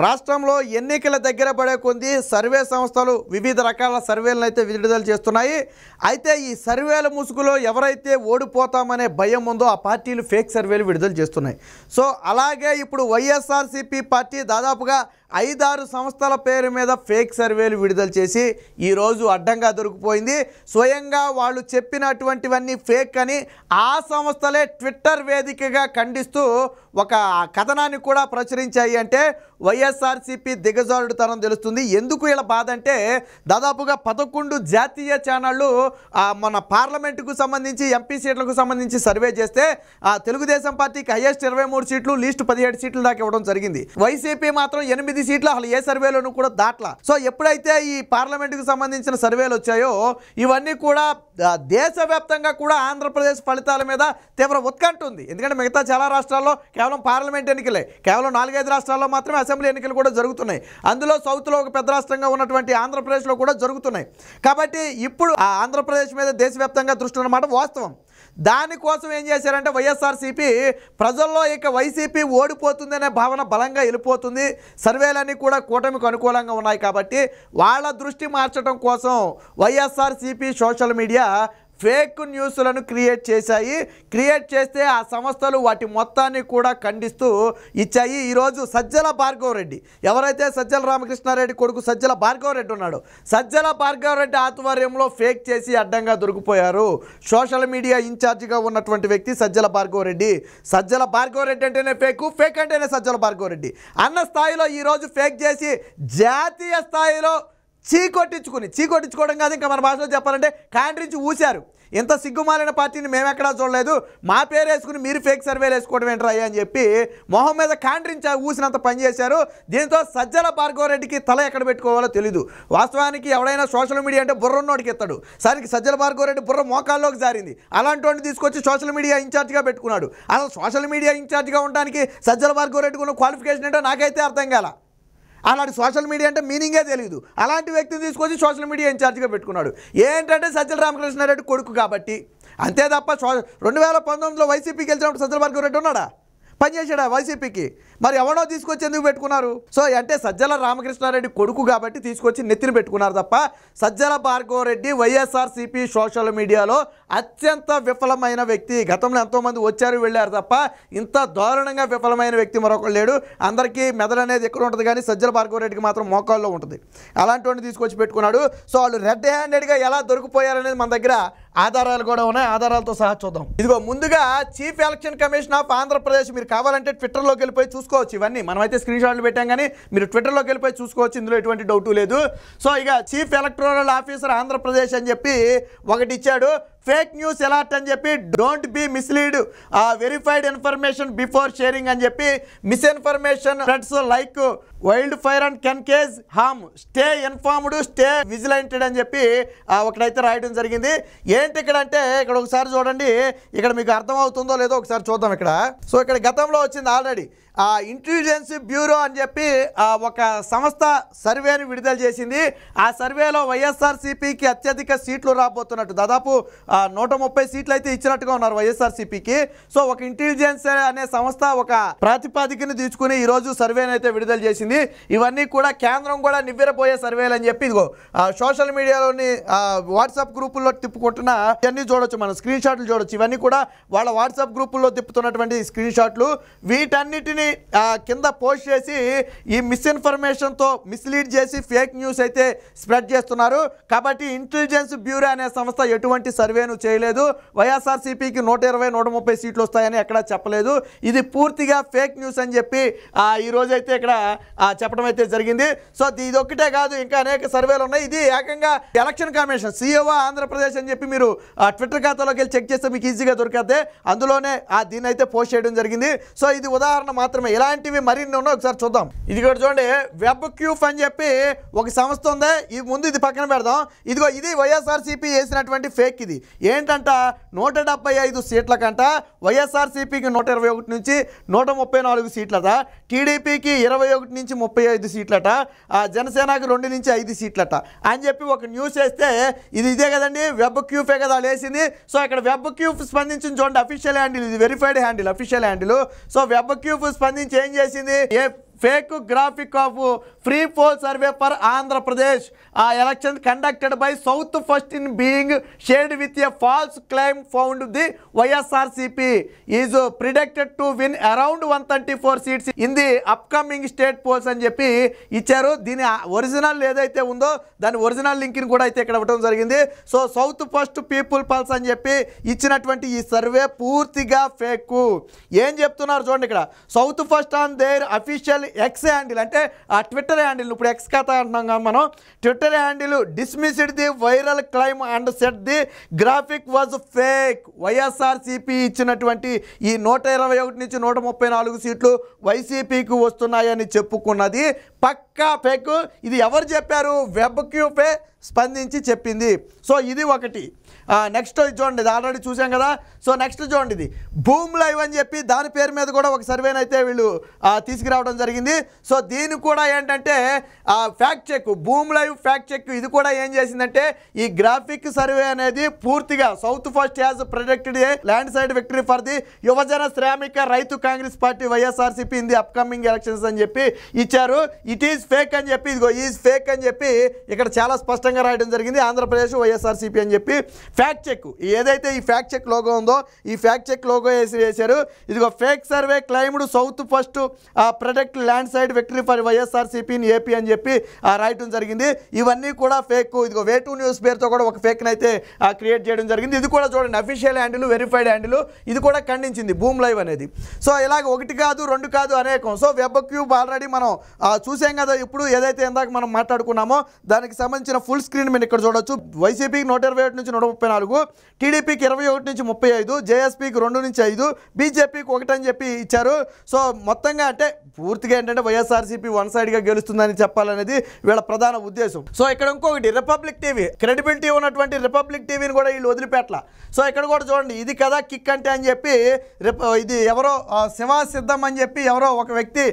రాష్ట్రంలో ఎన్నికల దగ్గర పడే కొద్ది సర్వే సంస్థలు వివిధ రకాల సర్వేలను అయితే విడుదల చేస్తున్నాయి. అయితే ఈ సర్వేల ముసుగులో ఎవరైతే ఓడిపోతామనే భయం ఉందో ఆ పార్టీలు ఫేక్ సర్వేలు విడుదల చేస్తున్నాయి. సో అలాగే ఇప్పుడు వైఎస్ఆర్సీపీ పార్టీ దాదాపుగా 5-6 సంస్థల పేరు మీద ఫేక్ సర్వేలు విడుదల చేసి ఈరోజు అడ్డంగా దొరికిపోయింది. స్వయంగా వాళ్ళు చెప్పినటువంటివన్నీ ఫేక్ అని ఆ సంస్థలే ట్విట్టర్ వేదికగా ఖండిస్తూ ఒక కథనాన్ని కూడా ప్రచురించాయి. అంటే వైఎస్ఆర్సీపీ దిగజారుడుతనం తెలుస్తుంది. ఎందుకు ఇలా బాధ అంటే దాదాపుగా 11 జాతీయ ఛానళ్ళు మన పార్లమెంటుకు సంబంధించి ఎంపీ సీట్లకు సంబంధించి సర్వే చేస్తే తెలుగుదేశం పార్టీకి హైయెస్ట్ 23 సీట్లు, లీస్ట్ 17 సీట్లు దాకా ఇవ్వడం జరిగింది. వైసీపీ మాత్రం 8 సీట్లు అసలు ఏ సర్వేలోనూ కూడా దాట్లా. సో ఎప్పుడైతే ఈ పార్లమెంటుకు సంబంధించిన సర్వేలు వచ్చాయో ఇవన్నీ కూడా దేశవ్యాప్తంగా కూడా ఆంధ్రప్రదేశ్ ఫలితాల మీద తీవ్ర ఉత్కంఠ ఉంది. ఎందుకంటే మిగతా చాలా రాష్ట్రాల్లో కేవలం పార్లమెంట్ ఎన్నికలే, కేవలం 4-5 రాష్ట్రాల్లో మాత్రమే అసెంబ్లీ ఎన్నికలు కూడా జరుగుతున్నాయి. అందులో సౌత్లో ఒక పెద్ద రాష్ట్రంగా ఉన్నటువంటి ఆంధ్రప్రదేశ్లో కూడా జరుగుతున్నాయి. కాబట్టి ఇప్పుడు ఆంధ్రప్రదేశ్ మీద దేశవ్యాప్తంగా దృష్టి ఉన్నమాట వాస్తవం. దానికోసం ఏం చేశారంటే వైఎస్ఆర్సీపీ ప్రజల్లో ఇక వైసీపీ ఓడిపోతుందనే భావన బలంగా వెళ్ళిపోతుంది, సర్వేలన్నీ కూడా కూటమికి అనుకూలంగా ఉన్నాయి కాబట్టి వాళ్ళ దృష్టి మార్చడం కోసం వైఎస్ఆర్సీపీ సోషల్ మీడియా ఫేక్ న్యూస్లను క్రియేట్ చేశాయి. క్రియేట్ చేస్తే ఆ సంస్థలు వాటి మొత్తాన్ని కూడా ఖండిస్తూ ఇచ్చాయి. ఈరోజు సజ్జల భార్గవ్ రెడ్డి, ఎవరైతే సజ్జల రామకృష్ణారెడ్డి కొడుకు సజ్జల భార్గవ్ రెడ్డి ఉన్నాడో, సజ్జల భార్గవ్ రెడ్డి ఆధ్వర్యంలో ఫేక్ చేసి అడ్డంగా దొరికిపోయారు. సోషల్ మీడియా ఇన్ఛార్జిగా ఉన్నటువంటి వ్యక్తి సజ్జల భార్గవ్ రెడ్డి. సజ్జల భార్గవ్ రెడ్డి అంటేనే ఫేక్, ఫేక్ అంటేనే సజ్జల భార్గవ్ రెడ్డి అన్న స్థాయిలో ఈరోజు ఫేక్ చేసి జాతీయ స్థాయిలో చీకొట్టించుకోవడం కాదు, ఇంకా మన భాషలో చెప్పాలంటే కాండ్రించి ఊశారు. ఇంత సిగ్గుమాలిన పార్టీని మేమెక్కడా చూడలేదు, మా పేరు వేసుకుని మీరు ఫేక్ సర్వేలు వేసుకోవడం ఏంట్రా అని చెప్పి మొహం మీద కాండ్రించి ఊసినంత పనిచేశారు. దీంతో సజ్జల భార్గవ్ రెడ్డికి తల ఎక్కడ పెట్టుకోవాలో తెలీదు. వాస్తవానికి ఎవడైనా సోషల్ మీడియా అంటే బుర్రన్నోడికి ఎత్తాడు. సరికి సజ్జల భార్గవ్ రెడ్డి బుర్ర మోకాల్లోకి జారింది. అలాంటి వాడిని తీసుకొచ్చి సోషల్ మీడియా ఇన్ఛార్జ్గా పెట్టుకున్నాడు. అసలు సోషల్ మీడియా ఇన్ఛార్జ్గా ఉండడానికి సజ్జల భార్గవ్ రెడ్డికి ఉన్న క్వాలిఫికేషన్ ఏంటో నాకైతే అర్థం కాల. అలాంటి సోషల్ మీడియా అంటే మీనింగే తెలియదు. అలాంటి వ్యక్తిని తీసుకొచ్చి సోషల్ మీడియా ఇన్ఛార్జ్గా పెట్టుకున్నాడు. ఏంటంటే సజ్జల రామకృష్ణారెడ్డి కొడుకు కాబట్టి అంతే తప్ప 2019లో వైసీపీకి గెలిచినప్పుడు సజ్జల భార్గవ్ రెడ్డి ఉన్నాడా? పనిచేసాడా వైసీపీకి? మరి ఎవడో తీసుకొచ్చి ఎందుకు పెట్టుకున్నారు? సో అంటే సజ్జల రామకృష్ణారెడ్డి కొడుకు కాబట్టి తీసుకొచ్చి నెత్తిన పెట్టుకున్నారు తప్ప సజ్జల భార్గవ్ రెడ్డి వైఎస్ఆర్సీపీ సోషల్ మీడియాలో అత్యంత విఫలమైన వ్యక్తి. గతంలో ఎంతోమంది వచ్చారు వెళ్ళారు తప్ప ఇంత దారుణంగా విఫలమైన వ్యక్తి మరొకరు లేడు. అందరికీ మెదడు అనేది ఎక్కడ ఉంటుంది కానీ సజ్జల భార్గవ్ రెడ్డికి మాత్రం మోకాల్లో ఉంటుంది. అలాంటి వాడిని తీసుకొచ్చి పెట్టుకున్నాడు. సో వాళ్ళు రెడ్ హ్యాండెడ్గా ఎలా దొరికిపోయారనేది మన దగ్గర ఆధారాలు కూడా ఉన్నాయి. ఆధారాలతో సహా చూద్దాం. ఇదిగో ముందుగా chief election commission of Andhra Pradesh, మీరు కావాలంటే ట్విట్టర్లోకి వెళ్ళిపోయి చూసుకోవచ్చు. ఇవన్నీ మనమైతే స్క్రీన్ షాట్లు పెట్టాం కానీ మీరు ట్విట్టర్లోకి వెళ్ళిపోయి చూసుకోవచ్చు, ఇందులో ఎటువంటి డౌటు లేదు. సో ఇక చీఫ్ ఎలక్టోరల్ ఆఫీసర్ ఆంధ్రప్రదేశ్ అని చెప్పి ఒకటి ఇచ్చాడు. ఫేక్ న్యూస్ అలర్ట్ అని చెప్పి don't be mislead, verified information before sharing అని చెప్పి misinformation spreads like wildfire and can cause harm, stay informed, stay vigilant అని చెప్పి ఒకటైతే రాయడం జరిగింది. ఏంటి ఇక్కడ అంటే ఇక్కడ ఒకసారి చూడండి, ఇక్కడ మీకు అర్థమవుతుందో లేదో ఒకసారి చూద్దాం ఇక్కడ. సో ఇక్కడ గతంలో వచ్చింది ఆల్రెడీ ఇంటెలిజెన్స్ బ్యూరో అని చెప్పి ఒక సంస్థ సర్వేని విడుదల చేసింది. ఆ సర్వేలో వైఎస్ఆర్సీపీకి అత్యధిక సీట్లు రాబోతున్నట్టు, దాదాపు 130 సీట్లు అయితే ఇచ్చినట్టుగా ఉన్నారు వైఎస్ఆర్సీపీకి. సో ఒక ఇంటెలిజెన్స్ అనే సంస్థ ఒక ప్రాతిపాదికను తీసుకుని ఈరోజు సర్వేని అయితే విడుదల చేసింది. ఇవన్నీ కూడా కేంద్రం కూడా నివ్వెరపోయే సర్వేలు అని చెప్పి ఇదిగో సోషల్ మీడియాలోని వాట్సాప్ గ్రూపుల్లో తిప్పుకుంటున్న ఇవన్నీ చూడొచ్చు, మనం స్క్రీన్ షాట్లు చూడొచ్చు. ఇవన్నీ కూడా వాళ్ళ వాట్సాప్ గ్రూపుల్లో తిప్పుతున్నటువంటి స్క్రీన్ షాట్లు. వీటన్నిటిని కింద పోస్ట్ చేసి ఈ మిస్ఇన్ఫర్మేషన్తో మిస్లీడ్ చేసి ఫేక్ న్యూస్ అయితే స్ప్రెడ్ చేస్తున్నారు. కాబట్టి ఇంటెలిజెన్స్ బ్యూరో అనే సంస్థ ఎటువంటి సర్వేను చేయలేదు. వైఎస్ఆర్సీపీకి 120-130 సీట్లు వస్తాయని ఎక్కడా చెప్పలేదు. ఇది పూర్తిగా ఫేక్ న్యూస్ అని చెప్పి ఈరోజైతే ఇక్కడ చెప్పడం అయితే జరిగింది. సో ఇది ఒక్కటే కాదు, ఇంకా అనేక సర్వేలు ఉన్నాయి. ఇది ఏకంగా ఎలక్షన్ కమిషన్ సిఓ ఆంధ్రప్రదేశ్ అని చెప్పి మీరు ట్విట్టర్ ఖాతాలోకి వెళ్ళి చెక్ చేస్తే మీకు ఈజీగా దొరికితే అందులోనే దీన్ని అయితే పోస్ట్ చేయడం జరిగింది. సో ఇది ఉదాహరణ మాత్రమే, ఇలాంటివి మరిన్ని ఉన్నాయి. ఒకసారి చూద్దాం. ఇది కూడా చూడండి, వెబ్ క్యూఫ్ అని చెప్పి ఒక సంస్థ ఉంది. ఈ ముందు ఇది పక్కన పెడదాం. ఇదిగో ఇది వైఎస్ఆర్సీపీ వేసినటువంటి ఫేక్. ఇది ఏంటంట 175 సీట్ల కంట వైఎస్ఆర్సీపీకి 121 నుంచి 134 సీట్లట, టీడీపీకి 21 నుంచి 35 సీట్లట, జనసేనకి 2 నుంచి 5 సీట్లట అని చెప్పి ఒక న్యూస్ వేస్తే ఇది ఇదే కదండి, వెబ్ క్యూఫే కదా వేసింది. సో ఇక్కడ వెబ్ క్యూఫ్ స్పందించింది చూడండి, అఫీషియల్ హ్యాండిల్, ఇది verified handle, official handle. So web క్యూఫ్ స్పందించి ఏం చేసింది, ఏ fake graphic of free pole survey for Andhra Pradesh election conducted by south first in being shared with a false claim found the YSRCP is predicted to win around 134 seats in the upcoming state poles అని చెప్పి ఇచ్చారు. దీని original ఏదైతే ఉందో దాని original లింక్ని కూడా అయితే ఇక్కడ ఇవ్వడం జరిగింది. So south first people pulse అని చెప్పి ఇచ్చినటువంటి ఈ సర్వే పూర్తిగా ఫేక్. ఏం చెప్తున్నారు చూడండి ఇక్కడ, south first on their official X handle అంటే ఆ ట్విట్టర్ హ్యాండిల్, ఇప్పుడు ఎక్స్ ఖాతా అంటున్నాం కదా మనం, Twitter handle dismissed the viral claim and set the graphic was fake. YSRCP ఇచ్చినటువంటి ఈ 121 నుంచి 134 సీట్లు వైసీపీకి వస్తున్నాయని చెప్పుకున్నది పక్కా ఫేక్. ఇది ఎవరు చెప్పారు? వెబ్క్యూపే స్పందించి చెప్పింది. సో ఇది ఒకటి. నెక్స్ట్ చూడండి, ఇది ఆల్రెడీ చూసాం కదా. సో నెక్స్ట్ చూడండి, ఇది భూమ్ లైవ్ అని చెప్పి దాని పేరు మీద కూడా ఒక సర్వేని అయితే వీళ్ళు తీసుకురావడం జరిగింది. సో దీని కూడా ఏంటంటే fact check, Boom Live fact check ఇది కూడా ఏం చేసిందంటే ఈ గ్రాఫిక్ సర్వే అనేది పూర్తిగా South First has predicted a landslide victory for the Yuvajana Sramika Rythu Congress Party YSRCP in the upcoming elections అని చెప్పి ఇచ్చారు. ఇట్ ఈజ్ ఫేక్ అని చెప్పి, ఇదిగో ఈజ్ ఫేక్ అని చెప్పి ఇక్కడ చాలా స్పష్టంగా రాయడం జరిగింది. ఆంధ్రప్రదేశ్ వైఎస్ఆర్సీపీ అని చెప్పి ఫ్యాక్ట్ చెక్, ఏదైతే ఈ ఫ్యాక్ట్ చెక్ లోగో ఉందో ఈ ఫ్యాక్ట్ చెక్ లోగో వేసారు. ఇదిగో fake survey claimed south first product land side victory for YSRCP in AP అని చెప్పి రాయటం జరిగింది. ఇవన్నీ కూడా ఫేక్. ఇదిగో వే టూ న్యూస్ పేరుతో కూడా ఒక ఫేక్ని అయితే క్రియేట్ చేయడం జరిగింది. ఇది కూడా చూడండి, అఫీషియల్ హ్యాండిల్, వెరిఫైడ్ హ్యాండిల్, ఇది కూడా ఖండించింది భూమ్ లైవ్ అనేది. సో ఇలాగ ఒకటి కాదు రెండు కాదు అనేకం. సో వెబ్ క్యూబ్ ఆల్రెడీ మనం చూసాం కదా. ఇప్పుడు ఏదైతే ఇందాక మనం మాట్లాడుకున్నామో దానికి సంబంధించిన ఫుల్ స్క్రీన్ మీరు ఇక్కడ చూడొచ్చు. వైసీపీకి 121 నుంచి 134, టీడీపీకి 21 నుంచి 35, జేఎస్పీకి 2 నుంచి 5, బీజేపీకి 1 అని చెప్పి ఇచ్చారు. సో మొత్తంగా అంటే పూర్తిగా ఏంటంటే వైఎస్ఆర్సీపీ వన్ సైడ్గా గెలుస్తుందని చెప్పాలనేది వీళ్ళ ప్రధాన ఉద్దేశం. సో ఇక్కడ ఇంకొకటి, రిపబ్లిక్ టీవీ, క్రెడిబిలిటీ ఉన్నటువంటి రిపబ్లిక్ టీవీని కూడా వీళ్ళు వదిలిపెట్ల. సో ఇక్కడ కూడా చూడండి, ఇది కదా కిక్ అంటే అని చెప్పి ఇది ఎవరో శివా సిద్ధం అని చెప్పి ఎవరో ఒక వ్యక్తి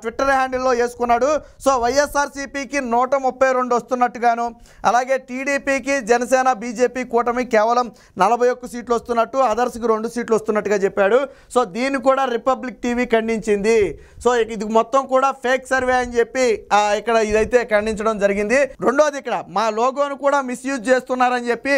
ట్విట్టర్ హ్యాండిల్లో వేసుకున్నాడు. సో వైఎస్ఆర్సీపీకి 132 వస్తున్నట్టుగాను, అలాగే టీడీపీకి జనసేన బీజేపీ కూటమి కేవలం 41 సీట్లు వస్తున్నట్టు, అదర్స్కి 2 సీట్లు వస్తున్నట్టుగా చెప్పాడు. సో దీన్ని కూడా రిపబ్లిక్ టీవీ ఖండించింది. సో ఇది మొత్తం కూడా ఫేక్ సర్వే అని చెప్పి ఇక్కడ ఇదైతే ఖండించడం జరిగింది. రెండోది, ఇక్కడ మా లోగోను కూడా మిస్యూజ్ చేస్తున్నారని చెప్పి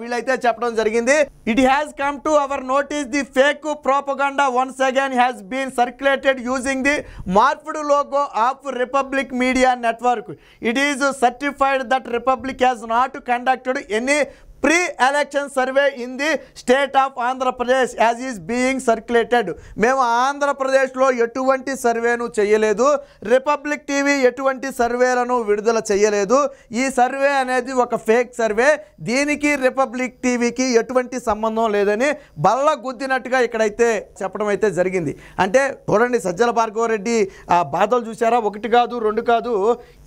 వీళ్ళైతే చెప్పడం జరిగింది. It has come to our notice the fake propaganda once again has been circulated using the morphed logo of Republic Media Network. It is certified that Republic has not conducted any pre-election survey in the state of Andhra Pradesh as is being circulated. మేము ఆంధ్రప్రదేశ్లో ఎటువంటి సర్వేను చేయలేదు, republic TV ఎటువంటి సర్వేలను విడుదల చేయలేదు. ఈ survey అనేది ఒక ఫేక్ సర్వే, దీనికి రిపబ్లిక్ టీవీకి ఎటువంటి సంబంధం లేదని బల్ల గుద్దినట్టుగా ఇక్కడైతే చెప్పడం అయితే జరిగింది. అంటే చూడండి, సజ్జల భార్గవరెడ్డి బాధలు చూసారా? 1 కాదు 2 కాదు,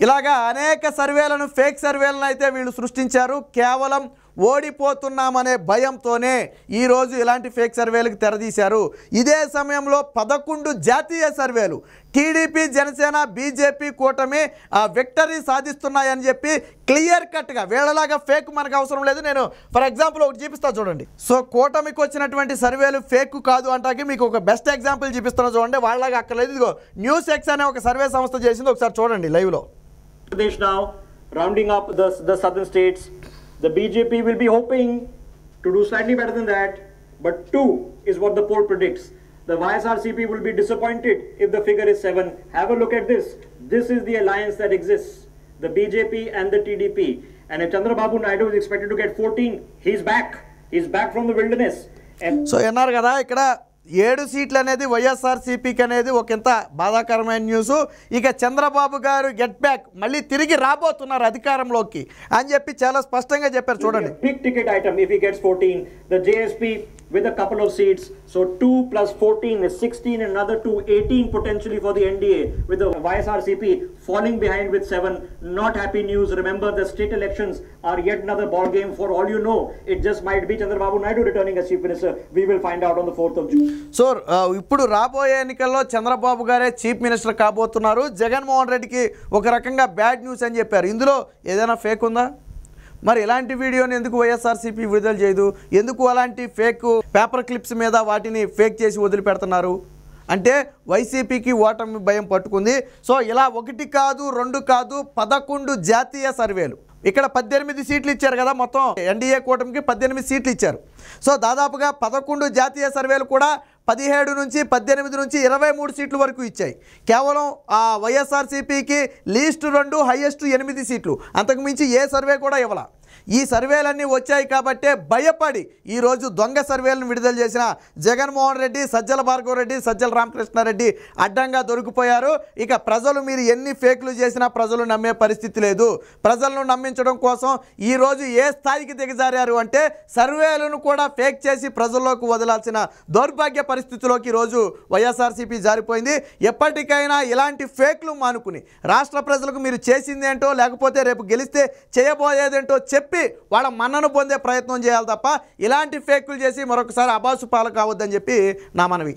ఇలాగా అనేక సర్వేలను, ఫేక్ సర్వేలను అయితే వీళ్ళు సృష్టించారు. కేవలం ఓడిపోతున్నామనే భయంతోనే ఈరోజు ఇలాంటి ఫేక్ సర్వేలకు తెరదీశారు. ఇదే సమయంలో 11 జాతీయ సర్వేలు టీడీపీ జనసేన బీజేపీ కూటమి విక్టరీ సాధిస్తున్నాయని చెప్పి క్లియర్ కట్గా, వీళ్ళలాగా ఫేక్ మనకు అవసరం లేదు. నేను ఫర్ ఎగ్జాంపుల్ ఒకటి చూపిస్తా చూడండి. సో కూటమికి వచ్చినటువంటి సర్వేలు ఫేక్ కాదు అంటాకి మీకు ఒక బెస్ట్ ఎగ్జాంపుల్ చూపిస్తున్నా చూడండి. వాళ్ళలాగా అక్కర్లేదు. ఇదిగో న్యూస్ ఎక్స్ అనే ఒక సర్వే సంస్థ చేసింది, ఒకసారి చూడండి లైవ్లో. Now rounding up the southern states, the BJP will be hoping to do slightly better than that, but 2 is what the poll predicts. The YSRCP will be disappointed if the figure is 7. Have a look at this. This is the alliance that exists, the BJP and the TDP. And if Chandrababu Naidu is expected to get 14, he's back. He's back from the wilderness. So ఎన్నారు కదా, ఇక్కడ 7 సీట్లు అనేది వైఎస్ఆర్సీపీకి అనేది ఒక ఇంత బాధాకరమైన news. ఇక చంద్రబాబు గారు గెట్ బ్యాక్, మళ్ళీ తిరిగి రాబోతున్నారు అధికారంలోకి అని చెప్పి చాలా స్పష్టంగా చెప్పారు. చూడండి, big ticket item if he gets 14, the JSP with a couple of seats, so 2 plus 14 is 16, and another 2, 18 potentially for the NDA, with the YSRCP falling behind with 7. Not happy news. Remember, the state elections are yet another ball game. For all you know, it just might be Chandrababu Naidu returning as Chief Minister. We will find out on the 4th of June. So ఇప్పుడు రాబోయే ఎన్నికల్లో చంద్రబాబు గారే chief minister కాబోతున్నారు. జగన్మోహన్ రెడ్డికి ఒక రకంగా bad news అని చెప్పారు. ఇందులో ఏదైనా ఫేక్ ఉందా? మరి ఇలాంటి వీడియోని ఎందుకు వైఎస్ఆర్సీపీ విడుదల చేయదు? ఎందుకు అలాంటి ఫేక్ పేపర్ క్లిప్స్ మీద వాటిని ఫేక్ చేసి వదిలిపెడుతున్నారు? అంటే వైసీపీకి ఓటమి భయం పట్టుకుంది. సో ఇలా 1 కాదు 2 కాదు 11 జాతీయ సర్వేలు, ఇక్కడ 18 సీట్లు ఇచ్చారు కదా, మొత్తం ఎన్డీఏ కూటమికి 18 సీట్లు ఇచ్చారు. సో దాదాపుగా 11 జాతీయ సర్వేలు కూడా 17 నుంచి 18 నుంచి 23 సీట్ల వరకు ఇచ్చాయి. కేవలం వైఎస్ఆర్సీపీకి లీస్ట్ 2 హైయెస్ట్ 8 సీట్లు, అంతకుమించి ఏ సర్వే కూడా ఇవ్వాల. ఈ సర్వేలన్నీ వచ్చాయి కాబట్టే భయపడి ఈరోజు దొంగ సర్వేలను విడుదల చేసిన జగన్మోహన్ రెడ్డి, సజ్జల భార్గవ రెడ్డి, సజ్జల రామకృష్ణారెడ్డి అడ్డంగా దొరికిపోయారు. ఇక ప్రజలు మీరు ఎన్ని ఫేక్లు చేసినా ప్రజలు నమ్మే పరిస్థితి లేదు. ప్రజలను నమ్మించడం కోసం ఈరోజు ఏ స్థాయికి దిగజారారు అంటే సర్వేలను కూడా ఫేక్ చేసి ప్రజల్లోకి వదలాల్సిన దౌర్భాగ్య పరిస్థితిలోకి ఈరోజు వైఎస్ఆర్సీపీ జారిపోయింది. ఎప్పటికైనా ఇలాంటి ఫేక్లు మానుకుని రాష్ట్ర ప్రజలకు మీరు చేసింది ఏంటో, లేకపోతే రేపు గెలిస్తే చేయబోయేదేంటో చెప్పి వాళ్ళ మన్నను పొందే ప్రయత్నం చేయాలి తప్ప ఇలాంటి ఫేకులు చేసి మరొకసారి అబాసు పాలు కావద్దని చెప్పి నా మనవి.